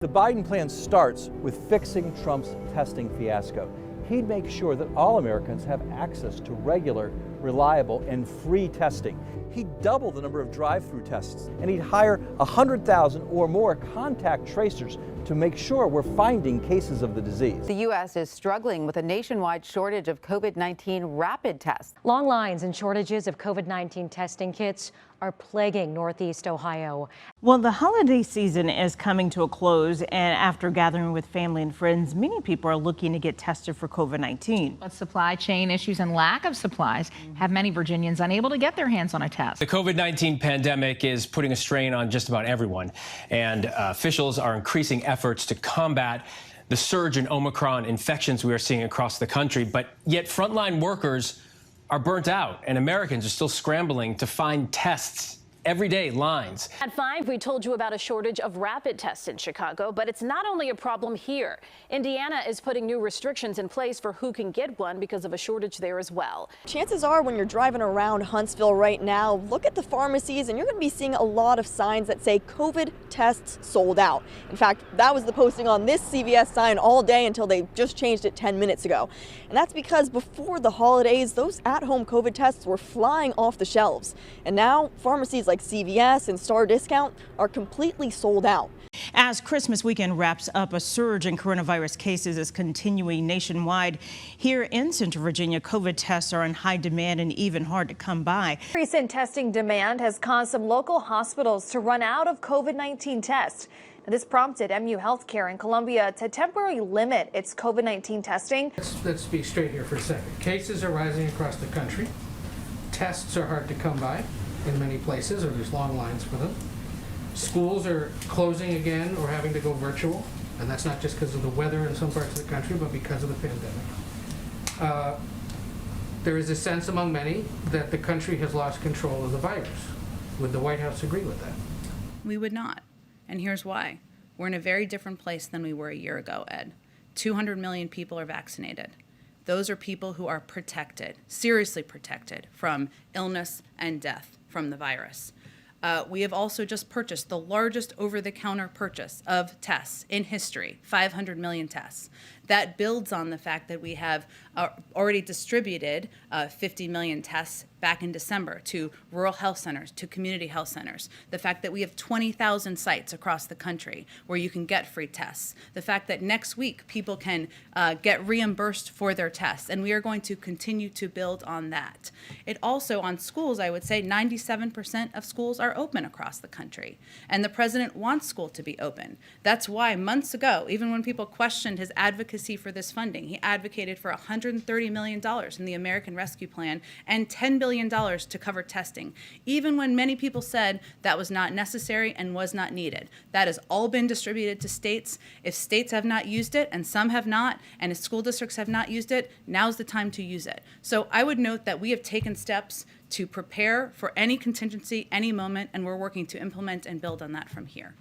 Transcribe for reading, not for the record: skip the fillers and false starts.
The Biden plan starts with fixing Trump's testing fiasco. He'd make sure that all Americans have access to regular, reliable, and free testing. He'd double the number of drive-through tests, and he'd hire 100,000 or more contact tracers to make sure we're finding cases of the disease. The U.S. is struggling with a nationwide shortage of COVID-19 rapid tests. Long lines and shortages of COVID-19 testing kits are plaguing Northeast Ohio. Well, the holiday season is coming to a close, and after gathering with family and friends, many people are looking to get tested for COVID-19. But supply chain issues and lack of supplies have many Virginians unable to get their hands on a test. The COVID-19 pandemic is putting a strain on just about everyone, and officials are increasing efforts to combat the surge in Omicron infections we are seeing across the country. But yet frontline workers are burnt out, and Americans are still scrambling to find tests. Everyday lines. At 5, we told you about a shortage of rapid tests in Chicago, but it's not only a problem here. Indiana is putting new restrictions in place for who can get one because of a shortage there as well. Chances are when you're driving around Huntsville right now, look at the pharmacies and you're going to be seeing a lot of signs that say COVID tests sold out. In fact, that was the posting on this CVS sign all day until they just changed it 10 minutes ago. And that's because before the holidays, those at-home COVID tests were flying off the shelves. And now pharmacies like CVS and Star Discount are completely sold out. As Christmas weekend wraps up, a surge in coronavirus cases is continuing nationwide. Here in Central Virginia, COVID tests are in high demand and even hard to come by. Recent testing demand has caused some local hospitals to run out of COVID-19 tests. Now, this prompted MU Healthcare in Columbia to temporarily limit its COVID-19 testing. Let's be straight here for a second. Cases are rising across the country. Tests are hard to come by in many places, or there's long lines for them. Schools are closing again or having to go virtual, and that's not just because of the weather in some parts of the country, but because of the pandemic. There is a sense among many that the country has lost control of the virus. Would the White House agree with that? We would not, and here's why. We're in a very different place than we were a year ago, Ed. 200 million people are vaccinated. Those are people who are protected, seriously protected from illness and death from the virus. We have also just purchased the largest over-the-counter purchase of tests in history, 500 million tests. That builds on the fact that we have already distributed 50 million tests back in December to rural health centers, to community health centers. The fact that we have 20,000 sites across the country where you can get free tests. The fact that next week people can get reimbursed for their tests, and we are going to continue to build on that. It also, on schools, I would say 97% of schools are open across the country, and the president wants school to be open. That's why months ago, even when people questioned his advocacy for this funding, he advocated for $130 million in the American Rescue Plan and $10 billion to cover testing, even when many people said that was not necessary and was not needed. That has all been distributed to states. If states have not used it, and some have not, and if school districts have not used it, now's the time to use it. So I would note that we have taken steps to prepare for any contingency, any moment, and we're working to implement and build on that from here.